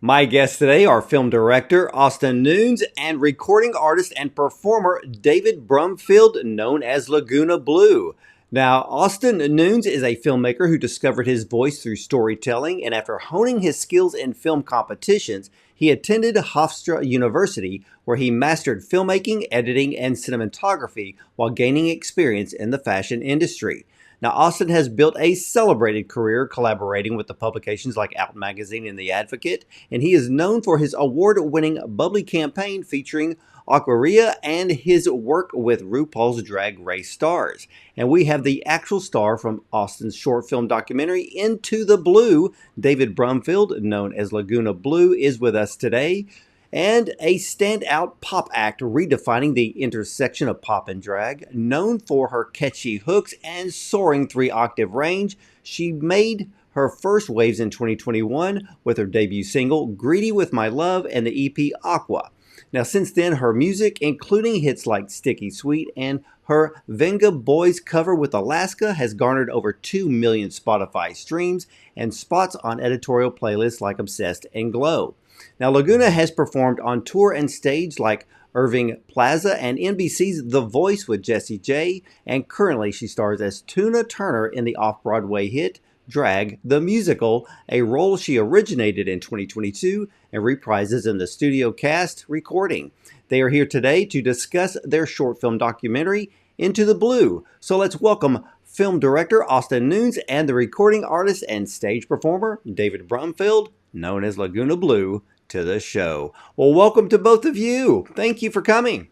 My guests today are film director Austin Nunes and recording artist and performer David Brumfield, known as Lagoona Bloo. Now, Austin Nunes is a filmmaker who discovered his voice through storytelling, and after honing his skills in film competitions, he attended Hofstra University, where he mastered filmmaking, editing, and cinematography while gaining experience in the fashion industry. Now, Austin has built a celebrated career collaborating with the publications like Out Magazine and The Advocate, and he is known for his award-winning Bubly campaign featuring Aquaria and his work with RuPaul's Drag Race stars. And we have the actual star from Austin's short film documentary, Into the Blue. David Brumfield, known as Lagoona Bloo, is with us today. And a standout pop act redefining the intersection of pop and drag. Known for her catchy hooks and soaring 3-octave range, she made her first waves in 2021 with her debut single, Greedy With My Love, and the EP, Aqua. Now, since then, her music, including hits like Sticky Sweet and her Venga Boys cover with Alaska, has garnered over 2 million Spotify streams and spots on editorial playlists like Obsessed and Glow. Now, Lagoona has performed on tour and stage like Irving Plaza and NBC's The Voice with Jessie J, and currently she stars as Tuna Turner in the off-Broadway hit Drag the Musical, a role she originated in 2022 and reprises in the studio cast recording. They are here today to discuss their short film documentary, Into the Blue. So let's welcome film director Austin Nunes and the recording artist and stage performer David Brumfield, known as Lagoona Bloo, to the show. Well, welcome to both of you. Thank you for coming.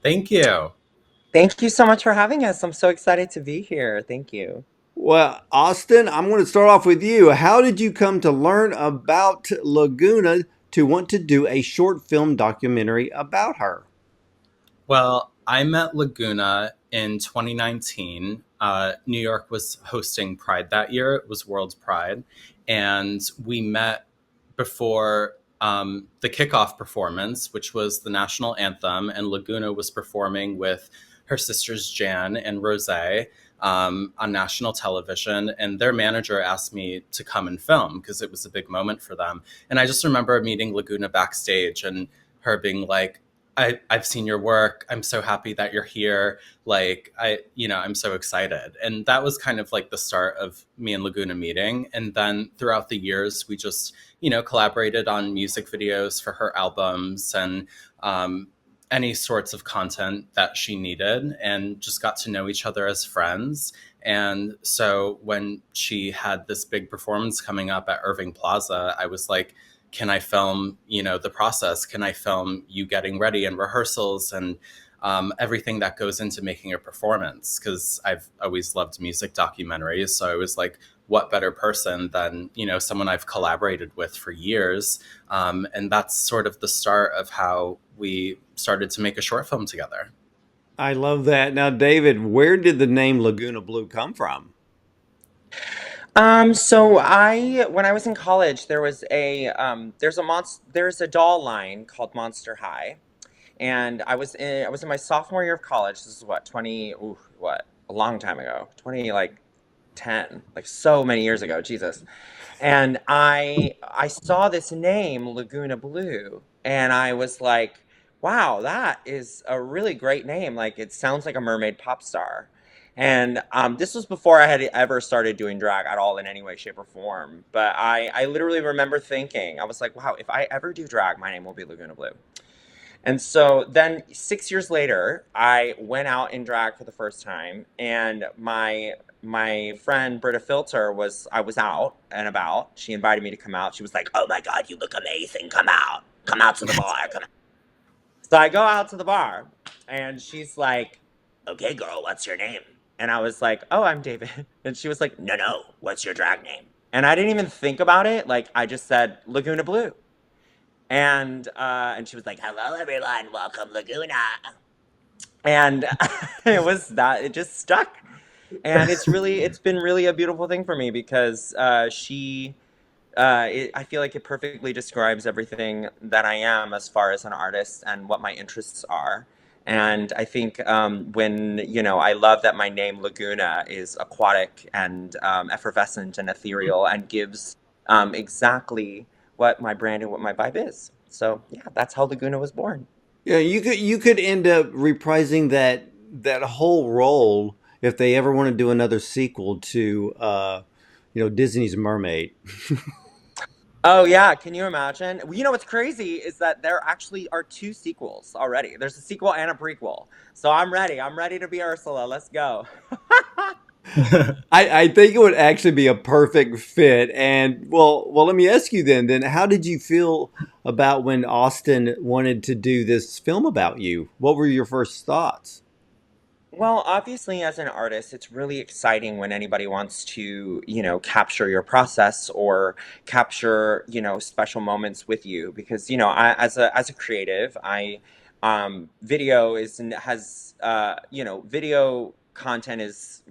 Thank you. Thank you so much for having us. I'm so excited to be here. Thank you. Well, Austin, I'm going to start off with you. How did you come to learn about Lagoona to want to do a short film documentary about her? Well, I met Lagoona in 2019. New York was hosting Pride that year. It was World Pride. And we met before the kickoff performance, which was the national anthem. And Lagoona was performing with her sisters Jan and Rose on national television. And their manager asked me to come and film because it was a big moment for them. And I just remember meeting Lagoona backstage and her being like, I've seen your work. I'm so happy that you're here. Like, I'm so excited. And that was kind of like the start of me and Lagoona meeting. And then throughout the years, we just, collaborated on music videos for her albums and any sorts of content that she needed, and just got to know each other as friends. And so when she had this big performance coming up at Irving Plaza, I was like, can I film, the process? Can I film you getting ready and rehearsals and everything that goes into making a performance? Because I've always loved music documentaries. So I was like, what better person than, someone I've collaborated with for years. And that's sort of the start of how we started to make a short film together. I love that. Now, David, where did the name Lagoona Bloo come from? When I was in college, there's a doll line called Monster High, and I was in my sophomore year of college. This is a long time ago, 10, like so many years ago, Jesus. And I saw this name, Lagoona Bloo, and I was like, wow, that is a really great name. Like, it sounds like a mermaid pop star. And this was before I had ever started doing drag at all in any way, shape, or form. But I literally remember thinking, I was like, wow, if I ever do drag, my name will be Lagoona Bloo. And so then 6 years later, I went out in drag for the first time, and my friend Britta Filter I was out and about. She invited me to come out. She was like, oh my God, you look amazing. Come out to the bar. Come out. So I go out to the bar, and she's like, okay, girl, what's your name? And I was like, oh, I'm David. And she was like, no, what's your drag name? And I didn't even think about it. Like, I just said Lagoona Bloo. And she was like, hello, everyone. Welcome, Lagoona. And it just stuck. And it's been really a beautiful thing for me because I feel like it perfectly describes everything that I am as far as an artist and what my interests are. And I think when, I love that my name Laguna is aquatic and effervescent and ethereal and gives exactly what my brand and what my vibe is. So yeah, that's how Laguna was born. Yeah, you could end up reprising that whole role if they ever want to do another sequel to Disney's Mermaid. Oh yeah, can you imagine? You know what's crazy is that there actually are two sequels already. There's a sequel and a prequel. So I'm ready. I'm ready to be Ursula. Let's go. I think it would actually be a perfect fit. And well, let me ask you then how did you feel about when Austin wanted to do this film about you? What were your first thoughts? Well, obviously, as an artist, it's really exciting when anybody wants to, capture your process or capture, special moments with you. Because, as a creative, video video content is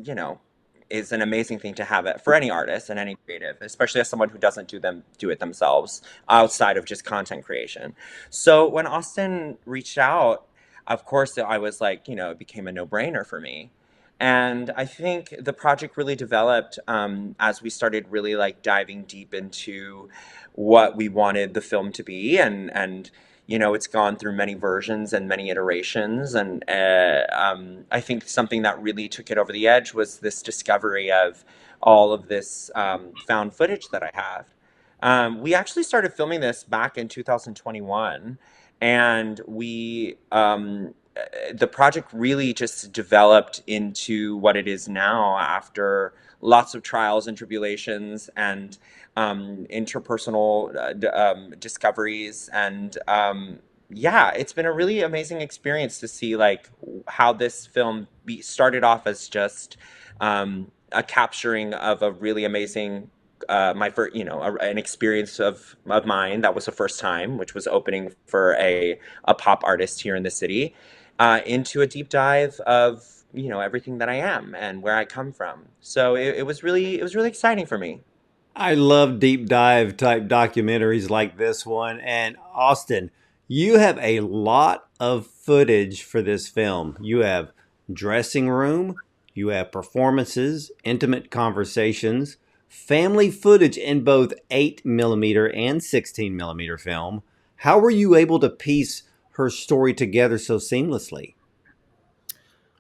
an amazing thing to have it for any artist and any creative, especially as someone who doesn't do it themselves outside of just content creation. So when Austin reached out, of course I was like, it became a no-brainer for me. And I think the project really developed as we started really like diving deep into what we wanted the film to be, and it's gone through many versions and many iterations. And I think something that really took it over the edge was this discovery of all of this found footage that I have. We actually started filming this back in 2021, and the project really just developed into what it is now after lots of trials and tribulations and interpersonal discoveries. And yeah, it's been a really amazing experience to see like how this film started off as just a capturing of a really amazing my first, an experience of mine that was the first time, which was opening for a pop artist here in the city, into a deep dive of everything that I am and where I come from. So it was really exciting for me. I love deep dive type documentaries like this one. And Austin, you have a lot of footage for this film. You have dressing room, you have performances, intimate conversations, family footage in both 8 millimeter and 16 millimeter film. How were you able to piece her story together so seamlessly?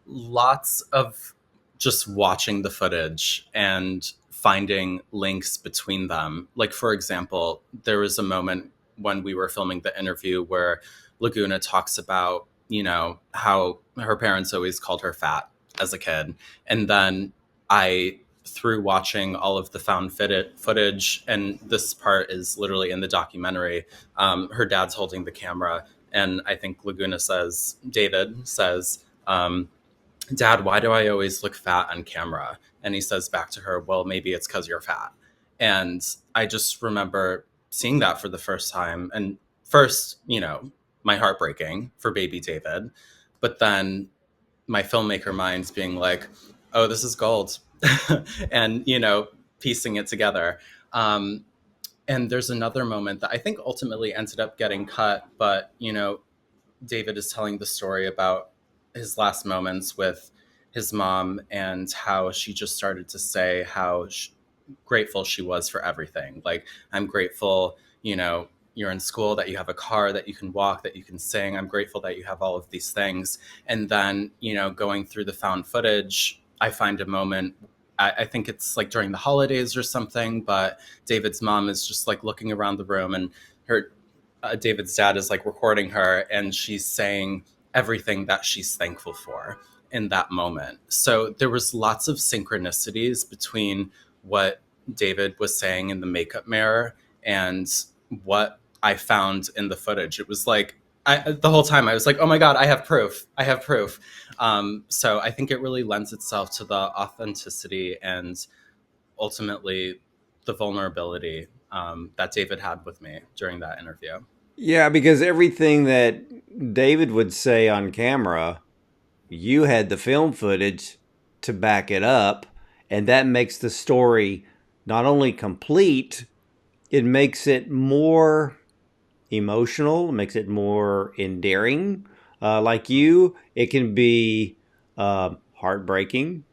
Lots of just watching the footage and finding links between them. Like, for example, there was a moment when we were filming the interview where Laguna talks about, how her parents always called her fat as a kid. And then through watching all of the found footage, and this part is literally in the documentary, her dad's holding the camera. And I think David says, Dad, why do I always look fat on camera? And he says back to her, well, maybe it's because you're fat. And I just remember seeing that for the first time. And first, my heart breaking for baby David. But then my filmmaker mind's being like, oh, this is gold. And, piecing it together. And there's another moment that I think ultimately ended up getting cut. But, David is telling the story about his last moments with his mom and how she just started to say how grateful she was for everything. Like, I'm grateful, you're in school, that you have a car, that you can walk, that you can sing. I'm grateful that you have all of these things. And then, going through the found footage, I find a moment. I think it's like during the holidays or something, but David's mom is just like looking around the room, and her David's dad is like recording her, and she's saying everything that she's thankful for in that moment. So there was lots of synchronicities between what David was saying in the makeup mirror and what I found in the footage. It was like, the whole time I was like, oh my God, I have proof. I have proof. So I think it really lends itself to the authenticity and ultimately the vulnerability that David had with me during that interview. Yeah, because everything that David would say on camera, you had the film footage to back it up, and that makes the story not only complete, it makes it more emotional, makes it more endearing. Like you, it can be heartbreaking,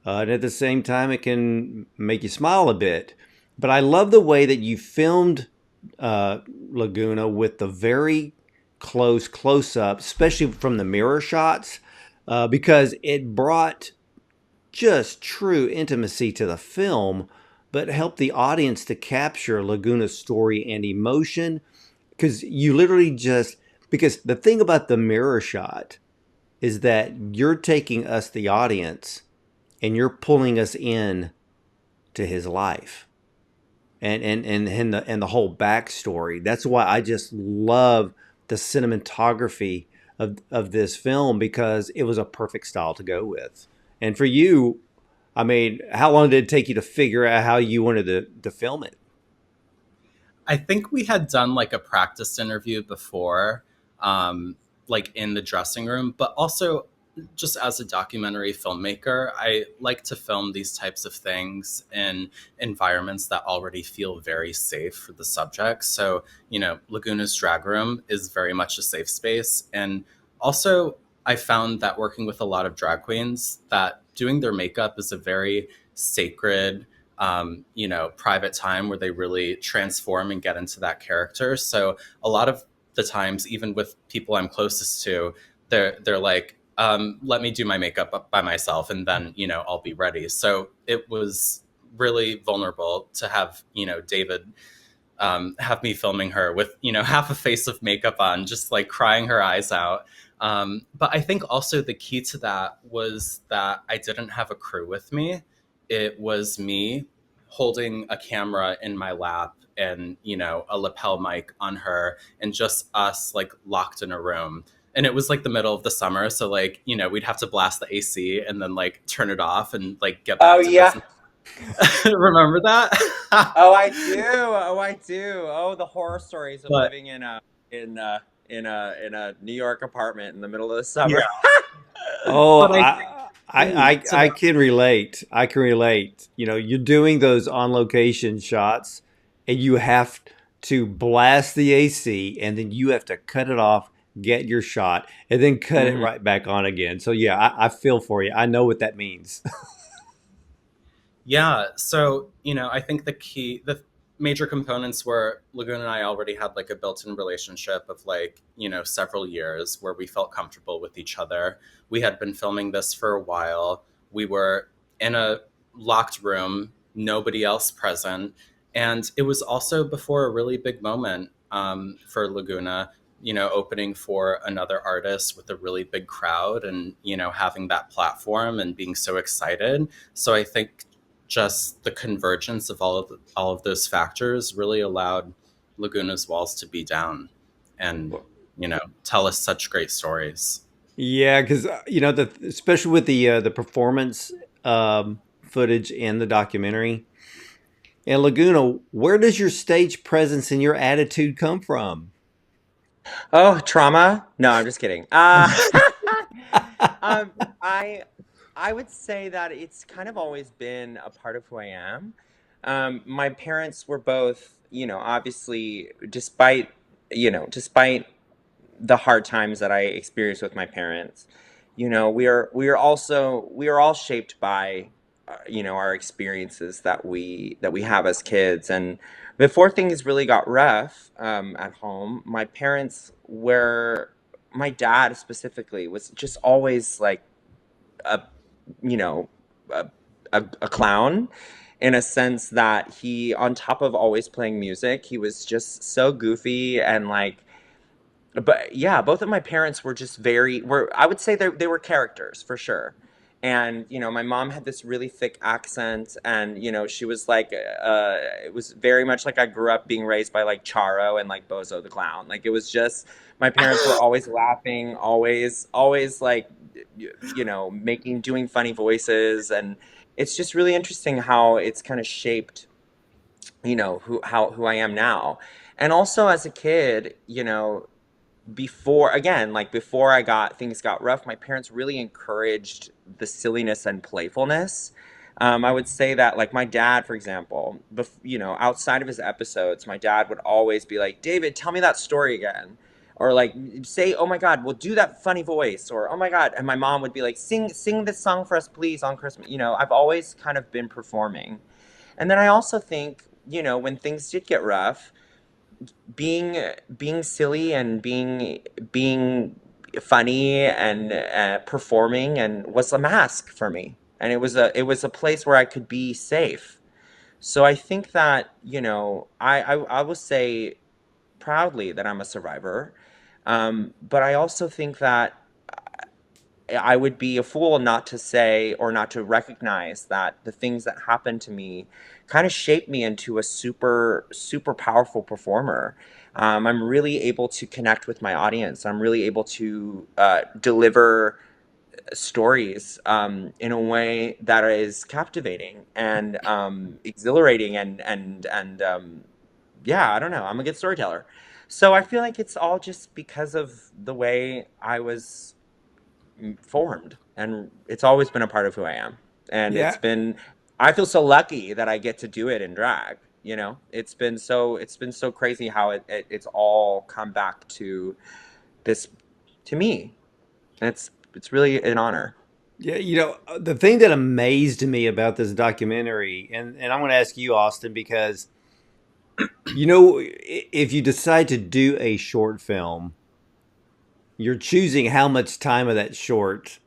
and at the same time, it can make you smile a bit. But I love the way that you filmed Laguna with the very close up, especially from the mirror shots, because it brought just true intimacy to the film, but helped the audience to capture Laguna's story and emotion. Because you literally just, because the thing about the mirror shot is that you're taking us, the audience, and you're pulling us in to his life and the whole backstory. That's why I just love the cinematography of this film, because it was a perfect style to go with. And for you, I mean, how long did it take you to figure out how you wanted to film it? I think we had done like a practice interview before, um, like in the dressing room, but also just as a documentary filmmaker, I like to film these types of things in environments that already feel very safe for the subject. So, Laguna's drag room is very much a safe space. And also, I found that working with a lot of drag queens, that doing their makeup is a very sacred, private time where they really transform and get into that character. So a lot of the times, even with people I'm closest to, they're like, let me do my makeup by myself, and then I'll be ready. So it was really vulnerable to have David have me filming her with half a face of makeup on, just like crying her eyes out. But I think also the key to that was that I didn't have a crew with me. It was me holding a camera in my lap and a lapel mic on her, and just us like locked in a room. And it was like the middle of the summer, so like we'd have to blast the AC and then like turn it off and like get Oh back to yeah. business. Remember that? Oh, I do. Oh, I do. Oh, the horror stories of But living in a New York apartment in the middle of the summer. yeah, Oh, but I think key to I that. can relate. I can relate. You know, you're doing those on location shots, and you have to blast the AC, and then you have to cut it off, get your shot, and then cut it Mhm. right back on again. So yeah, I feel for you. I know what that means. Yeah, so I think the major components were Lagoon and I already had like a built-in relationship of like several years where we felt comfortable with each other. We had been filming this for a while. We were in a locked room, nobody else present, and it was also before a really big moment for Laguna. Opening for another artist with a really big crowd, and having that platform and being so excited. So I think just the convergence of all of those factors really allowed Laguna's walls to be down and tell us such great stories. Yeah, because you know, especially with the performance footage in the documentary. And Laguna, where does your stage presence and your attitude come from? Oh, trauma? No, I'm just kidding. Um, I I would say that it's kind of always been a part of who I am. My parents were both, obviously, despite the hard times that I experienced with my parents, we are all shaped by, our experiences that we have as kids. And before things really got rough at home, my dad specifically was just always like a you know a, a clown, in a sense that he, on top of always playing music, he was just so goofy and like. But yeah, both of my parents were just were I would say they were characters for sure. And my mom had this really thick accent, and she was like, it was very much like I grew up being raised by like Charo and like Bozo the Clown. Like it was just, my parents were always laughing, always like doing funny voices. And it's just really interesting how it's kind of shaped who I am now. And also as a kid, before, again, like before I got things got rough, my parents really encouraged the silliness and playfulness. I would say that, like, my dad, for example, outside of his episodes, my dad would always be like, David, tell me that story again. Or like say, oh my God, we'll do that funny voice, or oh my God. And my mom would be like, sing this song for us, please, on Christmas. I've always kind of been performing. And then I also think, when things did get rough, being being silly and being funny and performing and was a mask for me, and it was a place where I could be safe. So I think that, I will say proudly that I'm a survivor, but I also think that I would be a fool not to say or not to recognize that the things that happened to me kind of shaped me into a super, super powerful performer. I'm really able to connect with my audience. I'm really able to deliver stories in a way that is captivating and exhilarating and yeah, I don't know. I'm a good storyteller. So I feel like it's all just because of the way I was formed, and it's always been a part of who I am. And Yeah. I feel so lucky that I get to do it in drag. It's been so crazy how it's all come back to this, to me. And it's really an honor. Yeah, the thing that amazed me about this documentary, and I'm going to ask you, Austin, because if you decide to do a short film, you're choosing how much time of that short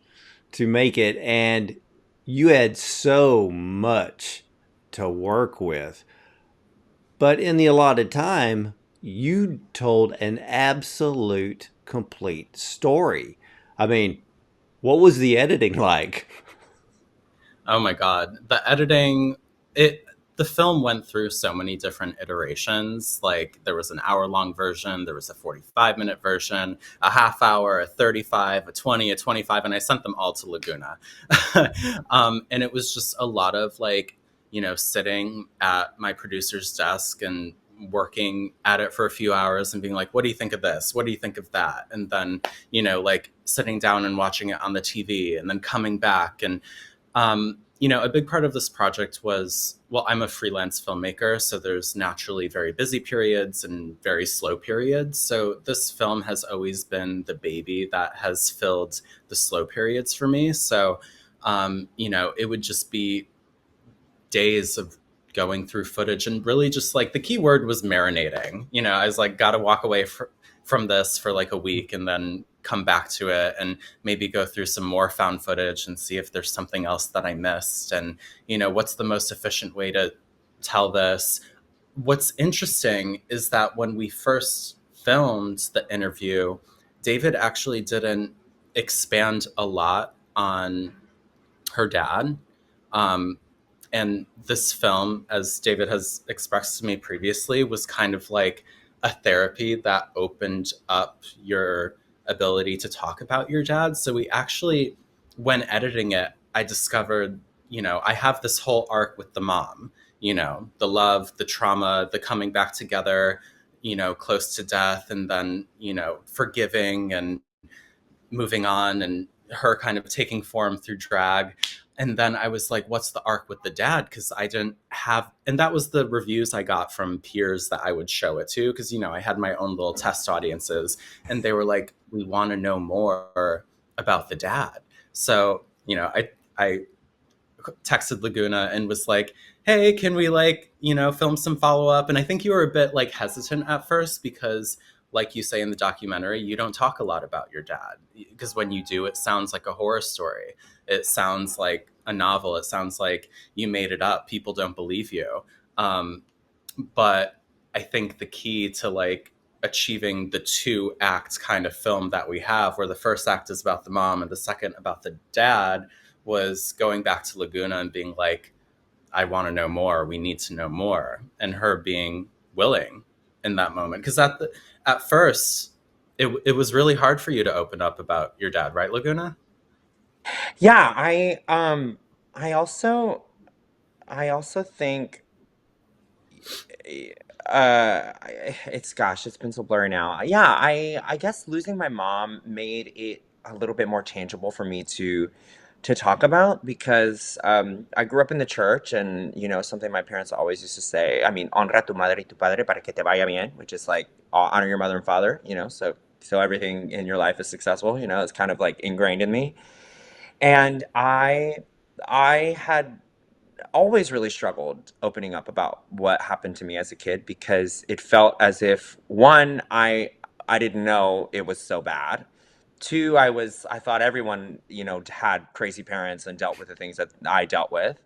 to make it, and you had so much to work with. But in the allotted time, you told an absolute complete story. I mean, what was the editing like? Oh my god, the editing, it the film went through so many different iterations. Like there was an hour-long version, there was a 45-minute version, a half hour, a 35, a 20, a 25, and I sent them all to Lagoona. And it was just a lot of like, sitting at my producer's desk and working at it for a few hours and being like, what do you think of this? What do you think of that? And then, like sitting down and watching it on the TV and then coming back. And a big part of this project was, well, I'm a freelance filmmaker, so there's naturally very busy periods and very slow periods. So this film has always been the baby that has filled the slow periods for me. So, it would just be days of going through footage and really just like the key word was marinating. I was like, got to walk away from this for like a week and then come back to it and maybe go through some more found footage and see if there's something else that I missed. And, what's the most efficient way to tell this? What's interesting is that when we first filmed the interview, David actually didn't expand a lot on her dad. Um, and this film, as David has expressed to me previously, was kind of like a therapy that opened up your ability to talk about your dad. So we actually, when editing it, I discovered, I have this whole arc with the mom, the love, the trauma, the coming back together, close to death, and then, forgiving and moving on, and her kind of taking form through drag. And then I was like, what's the arc with the dad? Because I didn't have, and that was the reviews I got from peers that I would show it to. Because, I had my own little test audiences, and they were like, we want to know more about the dad. So, I texted Lagoona and was like, hey, can we film some follow up? And I think you were a bit like hesitant at first because, like you say in the documentary, you don't talk a lot about your dad, because when you do, it sounds like a horror story. It sounds like a novel. It sounds like you made it up. People don't believe you. But I think the key to like achieving the two act kind of film that we have, where the first act is about the mom and the second about the dad, was going back to Lagoona and being like, I want to know more. We need to know more. And her being willing in that moment. Because at first, it was really hard for you to open up about your dad, right, Lagoona? Yeah, I also think It's been so blurry now. Yeah, I guess losing my mom made it a little bit more tangible for me to talk about because I grew up in the church, and something my parents always used to say. I mean, honra tu madre y tu padre para que te vaya bien, which is like honor your mother and father. So everything in your life is successful. It's kind of like ingrained in me, and I had always really struggled opening up about what happened to me as a kid because it felt as if one, I didn't know it was so bad. Two, I thought everyone, had crazy parents and dealt with the things that I dealt with.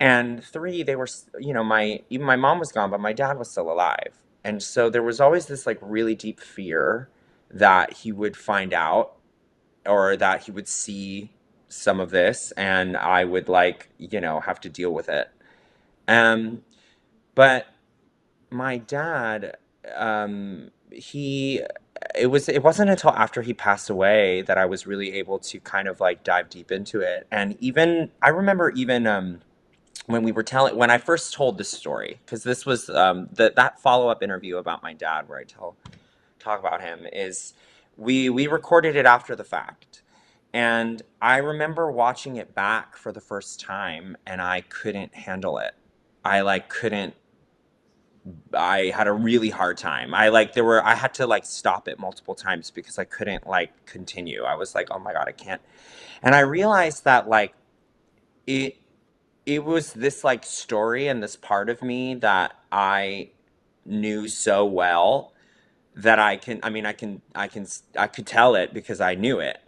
And three, they were, my even my mom was gone, but my dad was still alive. And so there was always this like really deep fear that he would find out or that he would see some of this and I would like, have to deal with it. Um, but my dad, he, it wasn't until after he passed away that I was really able to kind of like dive deep into it. And even, I remember even, when I first told this story, because this was, that follow-up interview about my dad where talk about him is we recorded it after the fact. And I remember watching it back for the first time and I couldn't handle it. I like couldn't I had a really hard time. I had to like stop it multiple times because I couldn't like continue. I was like, "Oh my God, I can't." And I realized that like it it was this like story and this part of me that I knew so well that I could tell it because I knew it.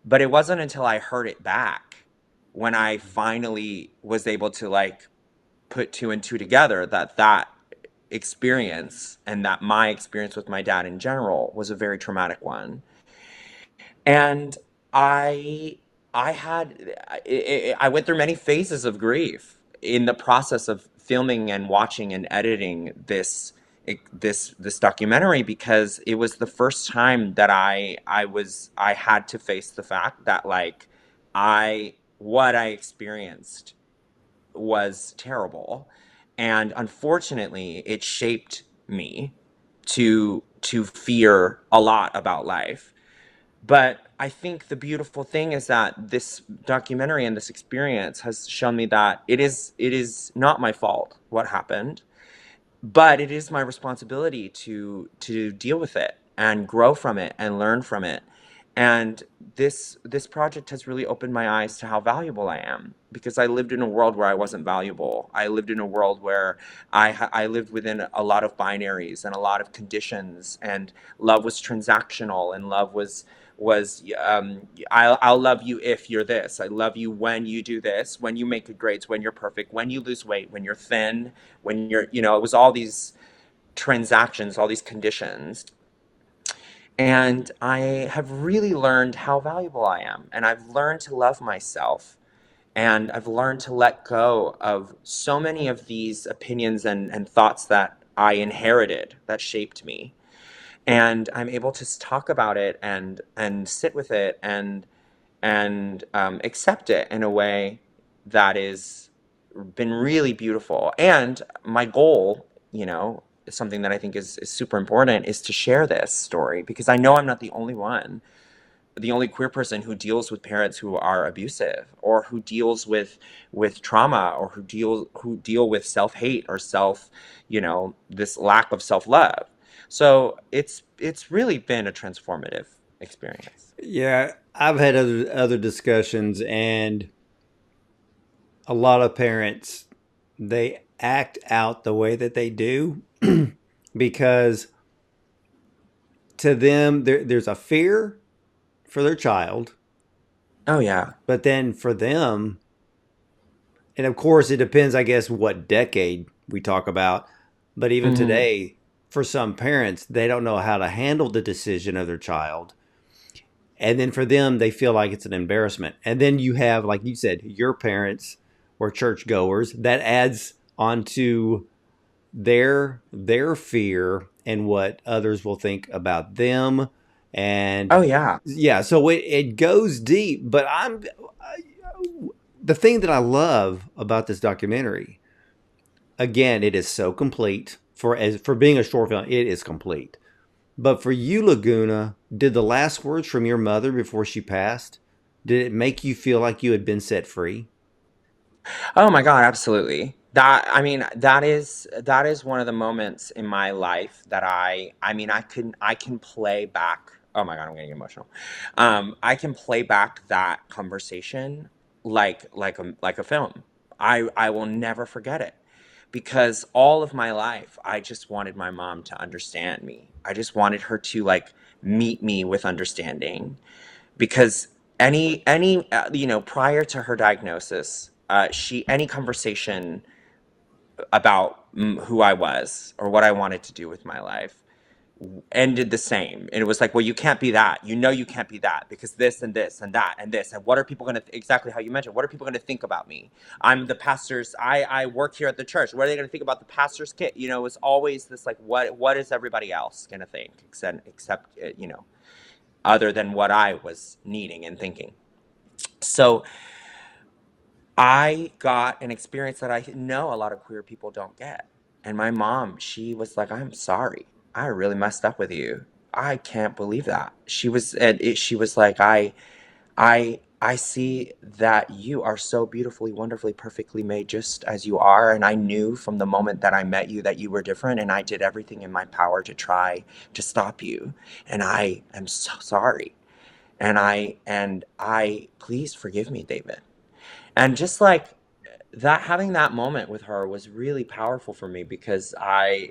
But it wasn't until I heard it back when I finally was able to like put two and two together that experience and that my experience with my dad in general was a very traumatic one. And I I had I went through many phases of grief in the process of filming and watching and editing this documentary because it was the first time that I had to face the fact that like I what I experienced was terrible, and unfortunately it shaped me to fear a lot about life. But I think the beautiful thing is that this documentary and this experience has shown me that it is not my fault what happened, but it is my responsibility to deal with it and grow from it and learn from it. And this project has really opened my eyes to how valuable I am because I lived in a world where I wasn't valuable. I lived in a world where I lived within a lot of binaries and a lot of conditions, and love was transactional, and love was I'll love you if you're this. I love you when you do this, when you make good grades, when you're perfect, when you lose weight, when you're thin, when you're, it was all these transactions, all these conditions. And I have really learned how valuable I am. And I've learned to love myself. And I've learned to let go of so many of these opinions and thoughts that I inherited that shaped me. And I'm able to talk about it and sit with it and accept it in a way that is been really beautiful. And my goal, something that I think is super important is to share this story because I know I'm not the only one, the only queer person who deals with parents who are abusive or who deals with trauma or who deal with self-hate or this lack of self-love. So it's really been a transformative experience. Yeah, I've had other discussions, and a lot of parents, they act out the way that they do because to them there's a fear for their child, Oh yeah. but then for them, and of course it depends, I guess, what decade we talk about, but even Hmm. today, for some parents, they don't know how to handle the decision of their child, and then for them they feel like it's an embarrassment. And then you have, like you said, your parents were churchgoers. That adds onto their fear and what others will think about them. And Oh yeah. yeah, so it goes deep. But the thing that I love about this documentary Again, it is so complete for being a short film. It is complete. But for you, Laguna, did the last words from your mother before she passed, did it make you feel like you had been set free? Oh my God, absolutely. That I mean, that is one of the moments in my life that I mean, I can play back. Oh my God, I'm getting emotional. I can play back that conversation like a film. I will never forget it because all of my life I just wanted my mom to understand me. I just wanted her to like meet me with understanding because prior to her diagnosis, she any conversation about who I was or what I wanted to do with my life ended the same. And it was like, well, you can't be that. You know, you can't be that because this and this and that and this. And what are people going to, exactly how you mentioned, what are people going to think about me? I'm the pastor's, I work here at the church. What are they going to think about the pastor's kid? You know, it was always this like, what is everybody else going to think except other than what I was needing and thinking. So I got an experience that I know a lot of queer people don't get. And my mom, she was like, "I'm sorry. I really messed up with you. I can't believe that." She was like, I see that you are so beautifully, wonderfully, perfectly made just as you are. And I knew from the moment that I met you that you were different. And I did everything in my power to try to stop you. And I am so sorry. And I please forgive me, David. And just like that, having that moment with her was really powerful for me because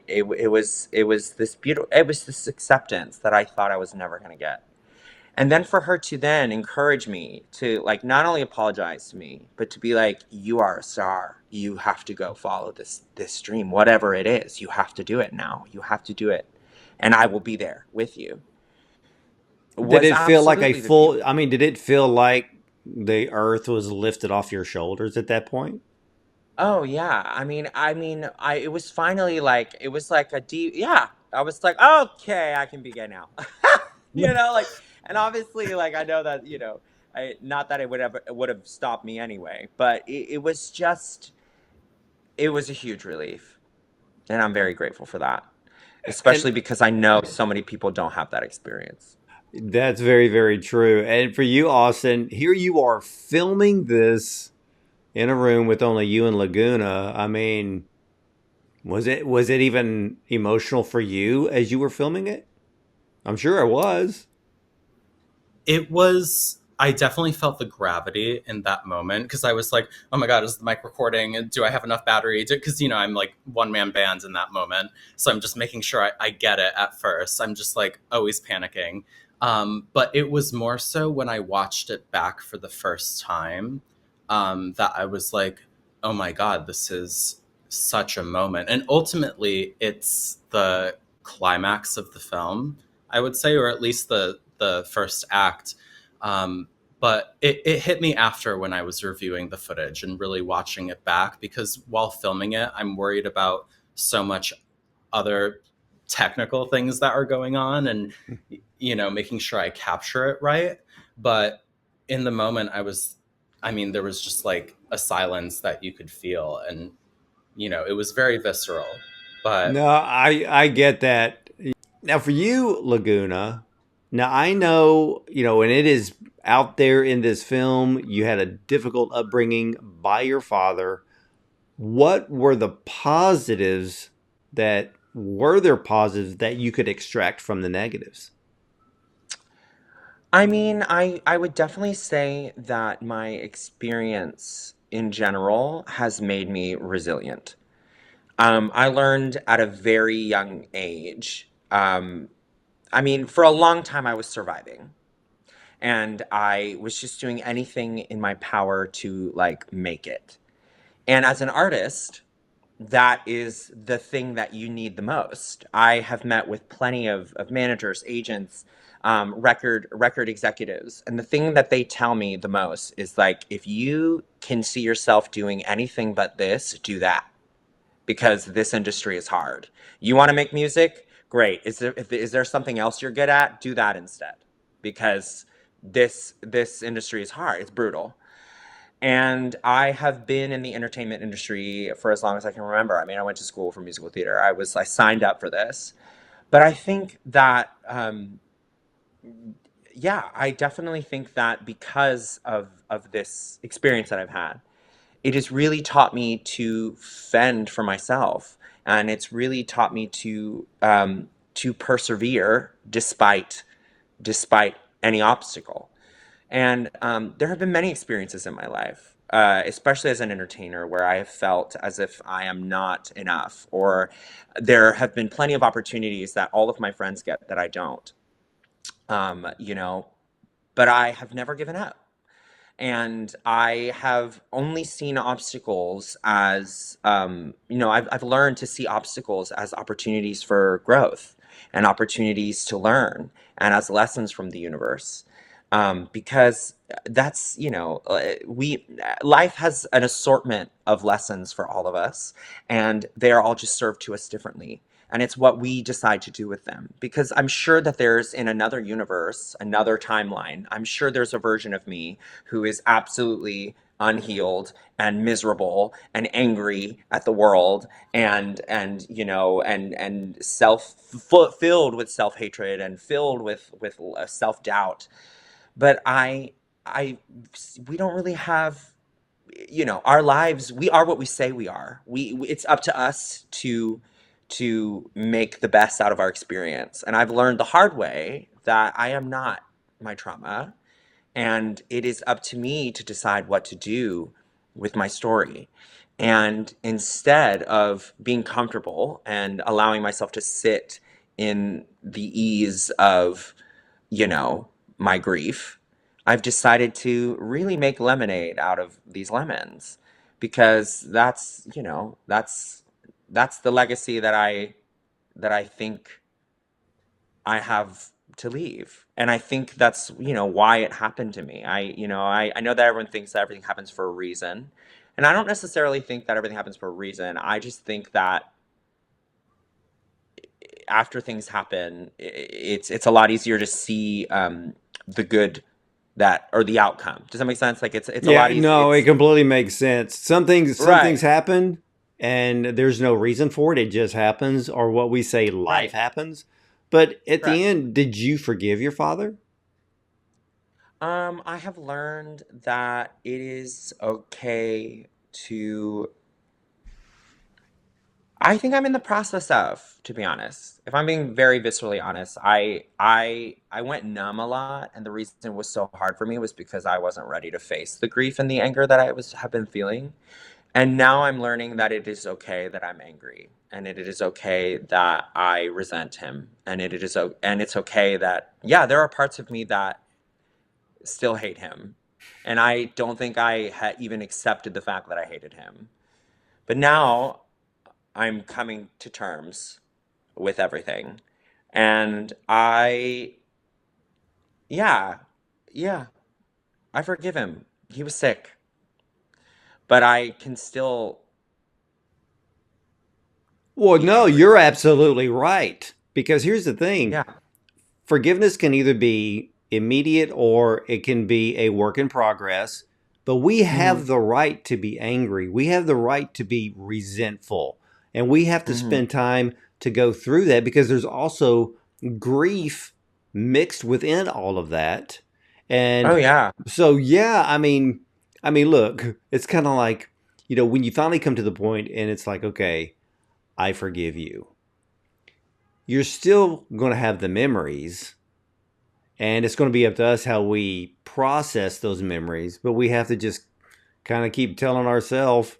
it was this beautiful, it was this acceptance that I thought I was never going to get. And then for her to then encourage me to like not only apologize to me, but to be like, you are a star. You have to go follow this dream, whatever it is. You have to do it now. You have to do it. And I will be there with you. Did Was it feel like a absolutely the beauty. full, I mean, did it feel like the earth was lifted off your shoulders at that point? Oh yeah. I it was finally like it was like a deep yeah. I was like, okay, I can begin now. Like and obviously like I know that, I not that it would have stopped me anyway, but it was just it was a huge relief. And I'm very grateful for that. And Especially because I know so many people don't have that experience. that's very, very true. And for you, Austin, here you are filming this in a room with only you and Laguna. I mean, was it even emotional for you as you were filming it? I'm sure it was. It was, I definitely felt the gravity in that moment because I was like, oh my God, is the mic recording? Do I have enough battery? Because, I'm like one man band in that moment. So I'm just making sure I get it at first. I'm just like always panicking. But it was more so when I watched it back for the first time that I was like, oh my God, this is such a moment. And ultimately, it's the climax of the film, I would say, or at least the first act. Um, but it hit me after when I was reviewing the footage and really watching it back because while filming it, I'm worried about so much other technical things that are going on and making sure I capture it right. But in the moment, there was just like a silence that you could feel, and it was very visceral. But No, I get that. Now for you, Laguna, now I know, and it is out there in this film, you had a difficult upbringing by your father. What were the positives that were there positives that you could extract from the negatives? I would definitely say that my experience in general has made me resilient. I learned at a very young age. For a long time, I was surviving, and I was just doing anything in my power to like make it. And as an artist, that is the thing that you need the most. I have met with plenty of managers, agents, record executives, and the thing that they tell me the most is like, if you can see yourself doing anything but this, do that because this industry is hard. You want to make music? Great. Is there something else you're good at? Do that instead because this industry is hard. It's brutal. And I have been in the entertainment industry for as long as I can remember. I mean, I went to school for musical theater. I signed up for this. But I think that, yeah, I definitely think that because of this experience that I've had, it has really taught me to fend for myself, and it's really taught me to persevere despite any obstacle. And there have been many experiences in my life, especially as an entertainer, where I have felt as if I am not enough, or there have been plenty of opportunities that all of my friends get that I don't. You know, but I have never given up. And I have only seen obstacles as, I've learned to see obstacles as opportunities for growth and opportunities to learn and as lessons from the universe. Because that's, life has an assortment of lessons for all of us, and they are all just served to us differently. And it's what we decide to do with them. Because I'm sure that there's in another universe, another timeline, I'm sure there's a version of me who is absolutely unhealed and miserable and angry at the world and filled with self-hatred and filled with self-doubt. But I we don't really have, our lives. We are what we say we are. It's up to us to make the best out of our experience. And I've learned the hard way that I am not my trauma, and it is up to me to decide what to do with my story. And instead of being comfortable and allowing myself to sit in the ease of, you know, my grief, I've decided to really make lemonade out of these lemons, because that's the legacy that I think I have to leave. And I think that's, why it happened to me. I know that everyone thinks that everything happens for a reason. And I don't necessarily think that everything happens for a reason. I just think that after things happen, it's a lot easier to see the good that or the outcome. Does that make sense? Like it's a Yeah, lot easier. no, it It's completely makes sense. Some things right, happen and there's no reason for it. It just happens, or what we say, life right, happens. But at the correct. end, did you forgive your father? I have learned that it is okay to. I think I'm in the process of, to be honest. If I'm being very viscerally honest, I went numb a lot, and the reason it was so hard for me was because I wasn't ready to face the grief and the anger that I was have been feeling. And now I'm learning that it is okay that I'm angry, and it is okay that I resent him, and and it's okay that, yeah, there are parts of me that still hate him, and I don't think I had even accepted the fact that I hated him. But now I'm coming to terms with everything. And yeah, yeah, I forgive him. He was sick, but I can still Well, be no, angry you're about it. absolutely right. Because here's the thing, Yeah. forgiveness can either be immediate or it can be a work in progress. But we have Hmm. the right to be angry. We have the right to be resentful. And we have to Hmm. spend time to go through that, because there's also grief mixed within all of that. Oh And yeah. so, yeah, I mean, look, it's kind of like, when you finally come to the point and it's like, okay, I forgive you, you're still going to have the memories, and it's going to be up to us how we process those memories. But we have to just kind of keep telling ourselves,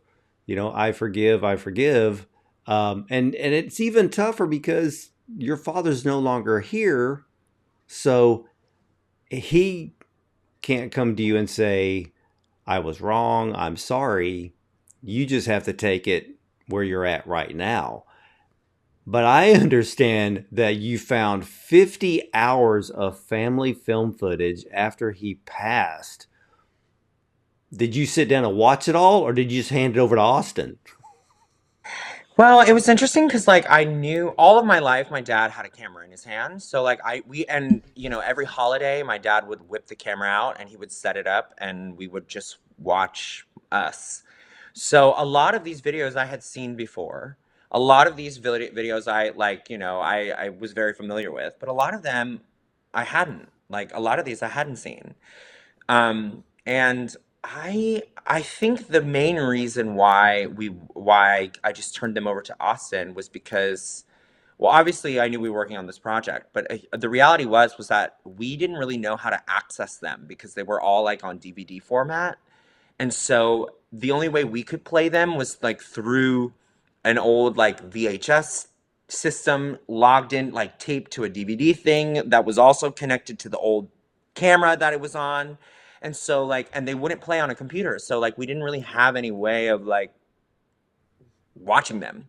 I forgive, I forgive. And it's even tougher because your father's no longer here. So he can't come to you and say, I was wrong, I'm sorry. You just have to take it where you're at right now. But I understand that you found 50 hours of family film footage after he passed. Did you sit down and watch it all, or did you just hand it over to Austin? Well, it was interesting because, like, I knew all of my life my dad had a camera in his hand. So, like, every holiday my dad would whip the camera out and he would set it up, and we would just watch us. So a lot of these videos I had seen before. A lot of these videos I like, I was very familiar with, but a lot of them I hadn't. Like a lot of these I hadn't seen. And I think the main reason why I just turned them over to Austin was because, well, obviously I knew we were working on this project, but the reality was that we didn't really know how to access them because they were all like on DVD format. And so the only way we could play them was like through an old like VHS system logged in, like taped to a DVD thing that was also connected to the old camera that it was on. And so like, and they wouldn't play on a computer. So like we didn't really have any way of like watching them.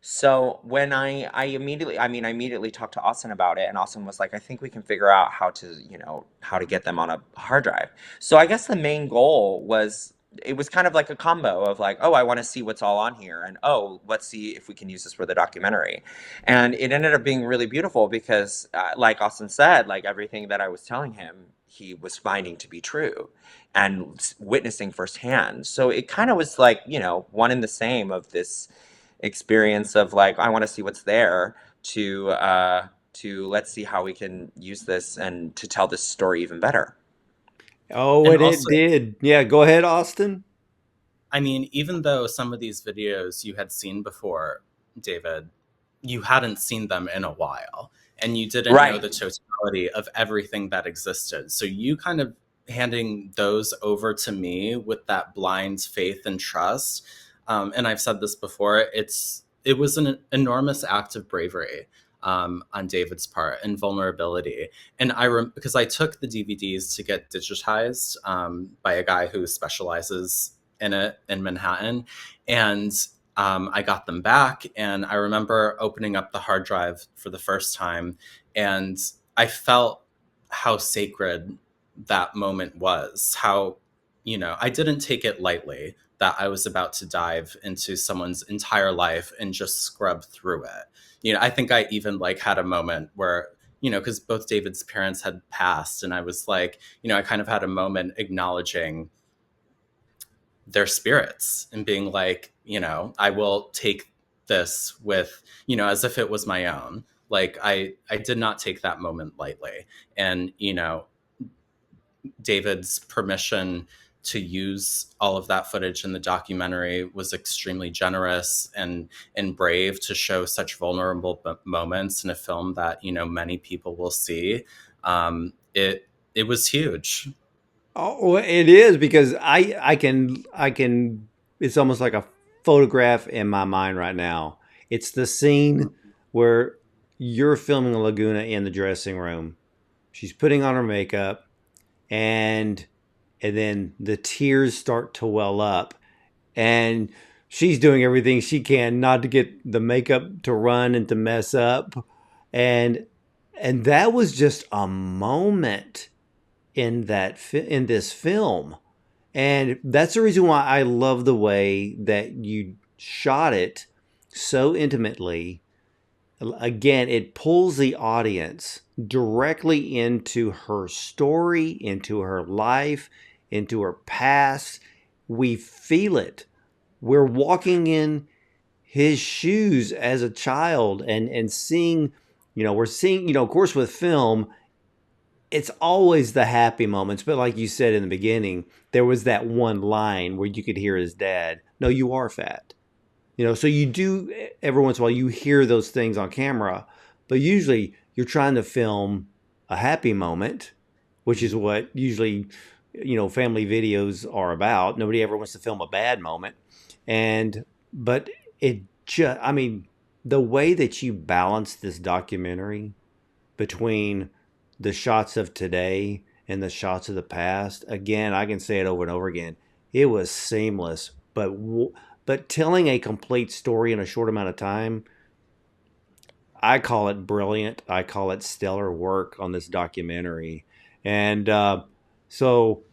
So when I immediately talked to Austin about it, and Austin was like, I think we can figure out how to get them on a hard drive. So I guess the main goal was, it was kind of like a combo of like, oh, I want to see what's all on here, and oh, let's see if we can use this for the documentary. And it ended up being really beautiful because, like Austin said, like everything that I was telling him, he was finding to be true and witnessing firsthand. So it kind of was like, one and the same of this experience of like, I want to see what's there, to let's see how we can use this and to tell this story even better. Oh, And and it also, did. Yeah, go ahead, Austin. I mean, even though some of these videos you had seen before, David, you hadn't seen them in a while and you didn't know Right. the totality of everything that existed. So you kind of handing those over to me with that blind faith and trust. And I've said this before, it was an enormous act of bravery on David's part and vulnerability. And because I took the DVDs to get digitized by a guy who specializes in it in Manhattan. And I got them back, and I remember opening up the hard drive for the first time, and I felt how sacred that moment was. How, I didn't take it lightly that I was about to dive into someone's entire life and just scrub through it. I think I even like had a moment where, because both David's parents had passed, and I was like, I kind of had a moment acknowledging their spirits and being like, I will take this with, as if it was my own. Like I did not take that moment lightly. And, David's permission to use all of that footage in the documentary was extremely generous and brave to show such vulnerable moments in a film that, many people will see. It was huge. Oh, it is because I can it's almost like a photograph in my mind right now. It's the scene where you're filming Laguna in the dressing room. She's putting on her makeup and and then the tears start to well up and she's doing everything she can not to get the makeup to run and to mess up and and that was just a moment in this film. And that's the reason why I love the way that you shot it so intimately. Again, it pulls the audience directly into her story, into her life, into her past. We feel it. We're walking in his shoes as a child and seeing, we're seeing, of course, with film, it's always the happy moments. But like you said in the beginning, there was that one line where you could hear his dad, "No, you are fat." So you do every once in a while you hear those things on camera, but usually you're trying to film a happy moment, which is what usually family videos are about. Nobody ever wants to film a bad moment, and but it just I mean the way that you balance this documentary between the shots of today and the shots of the past. Again, I can say it over and over again. It was seamless, but telling a complete story in a short amount of time, I call it brilliant. I call it stellar work on this documentary. And so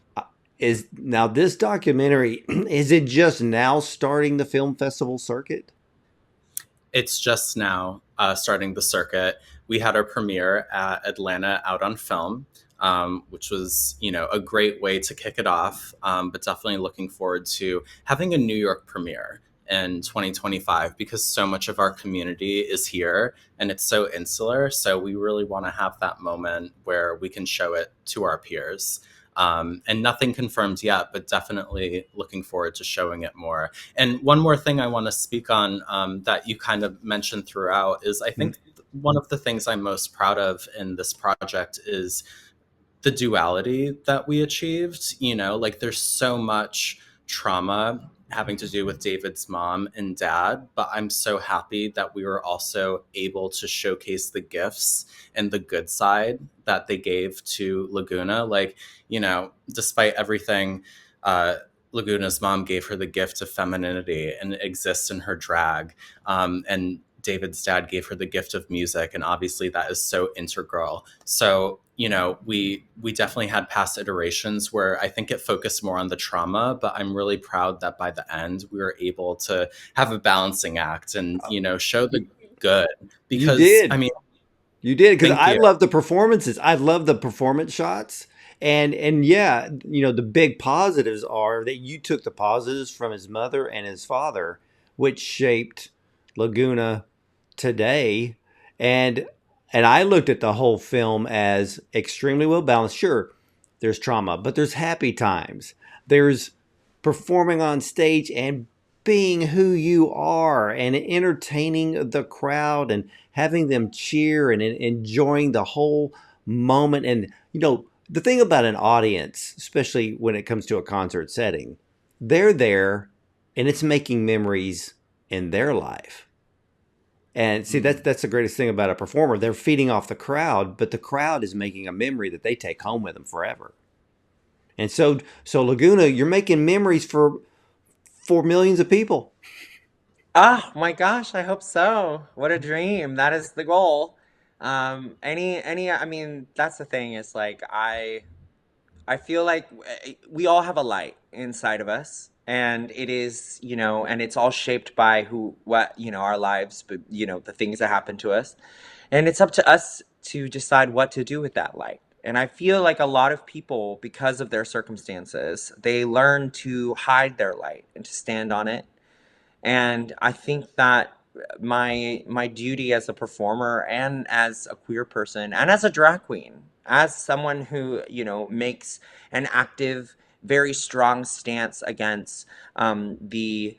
is now this documentary is it just now starting the film festival circuit? It's just now starting the circuit. We had our premiere at Atlanta Out on Film which was, a great way to kick it off. But definitely looking forward to having a New York premiere in 2025 because so much of our community is here and it's so insular. So we really want to have that moment where we can show it to our peers. And nothing confirmed yet, but definitely looking forward to showing it more. And one more thing I want to speak on that you kind of mentioned throughout is I think one of the things I'm most proud of in this project is the duality that we achieved. Like there's so much trauma having to do with David's mom and dad, but I'm so happy that we were also able to showcase the gifts and the good side that they gave to Lagoona. Like, despite everything, Lagoona's mom gave her the gift of femininity and it exists in her drag. And David's dad gave her the gift of music, and obviously that is so integral. So, we definitely had past iterations where I think it focused more on the trauma, but I'm really proud that by the end we were able to have a balancing act and, show the good. You Because I did. mean, You did, because thank I you. love the performances. I love the performance shots. And yeah, the big positives are that you took the positives from his mother and his father, which shaped Laguna today. And and I looked at the whole film as extremely well balanced. Sure, there's trauma, but there's happy times. There's performing on stage and being who you are and entertaining the crowd and having them cheer and enjoying the whole moment. And the thing about an audience, especially when it comes to a concert setting, they're there and it's making memories in their life. And see, that's the greatest thing about a performer. They're feeding off the crowd, but the crowd is making a memory that they take home with them forever. And so Laguna, you're making memories for millions of people. Ah, my gosh, I hope so. What a dream. That is the goal. I mean, that's the thing is like I feel like we all have a light inside of us, and it is, and it's all shaped by what, our lives, but, the things that happen to us. And it's up to us to decide what to do with that light. And I feel like a lot of people, because of their circumstances, they learn to hide their light and to stand on it. And I think that my duty as a performer and as a queer person and as a drag queen, as someone who, makes an active, very strong stance against um, the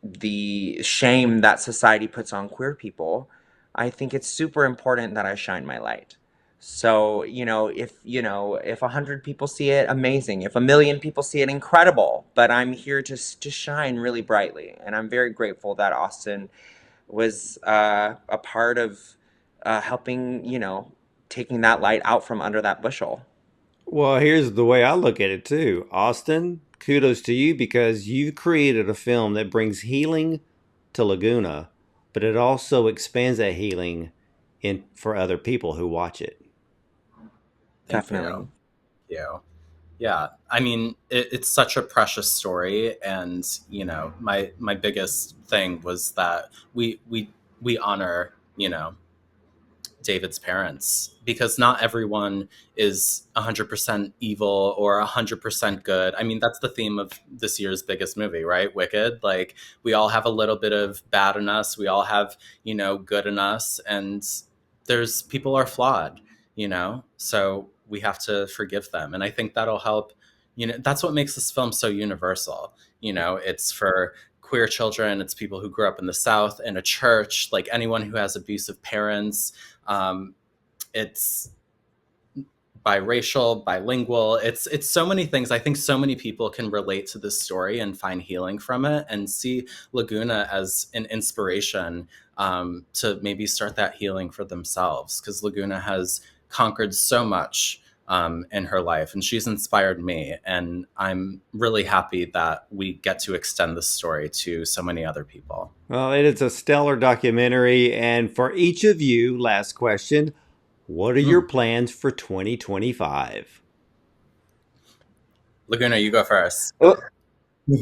the shame that society puts on queer people, I think it's super important that I shine my light. So, if 100 people see it, amazing. If 1 million people see it, incredible. But I'm here to shine really brightly, and I'm very grateful that Austin was a part of helping, taking that light out from under that bushel. Well, here's the way I look at it too. Austin, kudos to you because you created a film that brings healing to Laguna, but it also expands that healing in for other people who watch it. Thank you. Definitely. You. Yeah, I mean, it's such a precious story, and my biggest thing was that we honor David's parents because not everyone is 100% evil or 100% good. I mean, that's the theme of this year's biggest movie, right? Wicked. Like we all have a little bit of bad in us. We all have good in us, and there's people are flawed. So we have to forgive them, and I think that'll help. That's what makes this film so universal. It's for queer children, it's people who grew up in the South, in a church, like anyone who has abusive parents. um, it's biracial, bilingual. It's so many things. I think so many people can relate to this story and find healing from it, and see Laguna as an inspiration to maybe start that healing for themselves. Because Laguna has conquered so much in her life, and she's inspired me. And I'm really happy that we get to extend this story to so many other people. Well, it is a stellar documentary. And for each of you, last question, what are your Mm. plans for 2025? Laguna, you go first.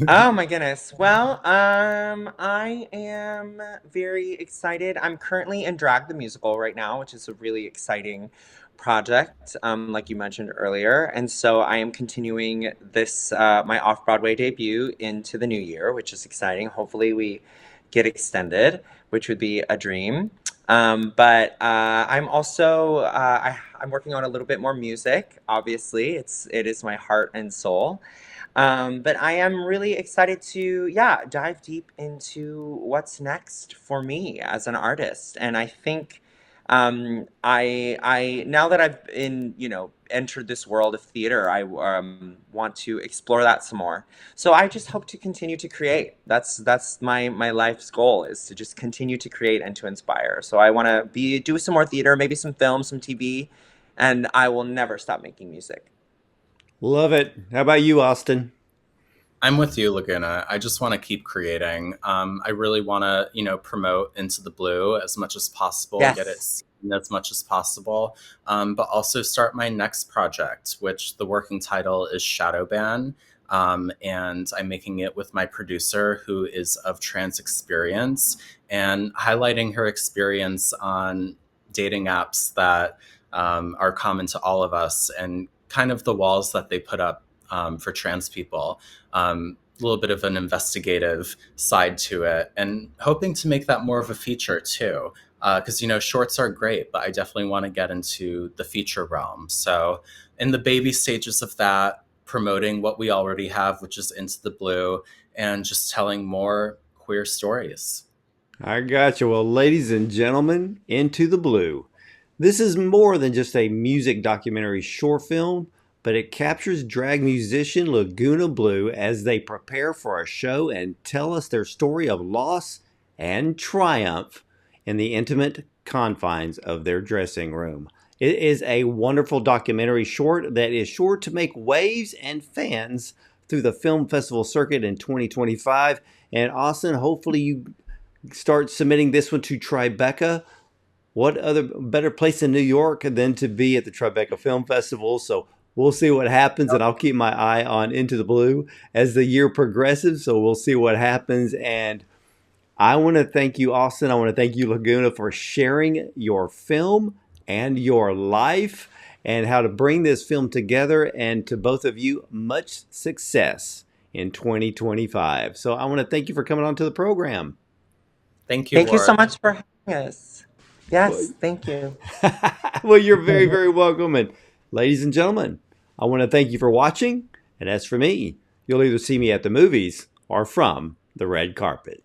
Oh my goodness. Well, I am very excited. I'm currently in Drag the Musical right now, which is a really exciting project, like you mentioned earlier. And so I am continuing this my off-Broadway debut into the new year, which is exciting. Hopefully we get extended, which would be a dream. But I'm also I'm working on a little bit more music. Obviously, it is my heart and soul. But I am really excited to, yeah, dive deep into what's next for me as an artist. And I think I now that I've entered this world of theater, I want to explore that some more. So I just hope to continue to create. That's my life's goal, is to just continue to create and to inspire. So I want to be do some more theater, maybe some film, some TV, and I will never stop making music. Love it. How about you, Austin? I'm with you, Laguna. I just want to keep creating. I really want to, promote Into the Blue as much as possible, get it Yes. seen as much as possible, but also start my next project, which the working title is Shadow Ban. And I'm making it with my producer, who is of trans experience, and highlighting her experience on dating apps that are common to all of us, and kind of the walls that they put up for trans people. A little bit of an investigative side to it, and hoping to make that more of a feature too. Because shorts are great, but I definitely want to get into the feature realm. So, in the baby stages of that, promoting what we already have, which is Into the Blue, and just telling more queer stories. I got you. Well, ladies and gentlemen, Into the Blue. This is more than just a music documentary short film, but it captures drag musician Lagoona Bloo as they prepare for a show and tell us their story of loss and triumph in the intimate confines of their dressing room. It is a wonderful documentary short that is sure to make waves and fans through the film festival circuit in 2025. And Austin, hopefully you start submitting this one to Tribeca. What other better place in New York than to be at the Tribeca Film Festival? So we'll see what happens, and I'll keep my eye on Into the Blue as the year progresses. So we'll see what happens. And I want to thank you, Austin. I want to thank you, Lagoona, for sharing your film and your life and how to bring this film together. And to both of you, much success in 2025. So I want to thank you for coming on to the program. Thank you, Thank you so Ward. much for having us. Well, Yes, thank you. well, you're very, very welcome. And ladies and gentlemen, I want to thank you for watching. And as for me, you'll either see me at the movies or from the red carpet.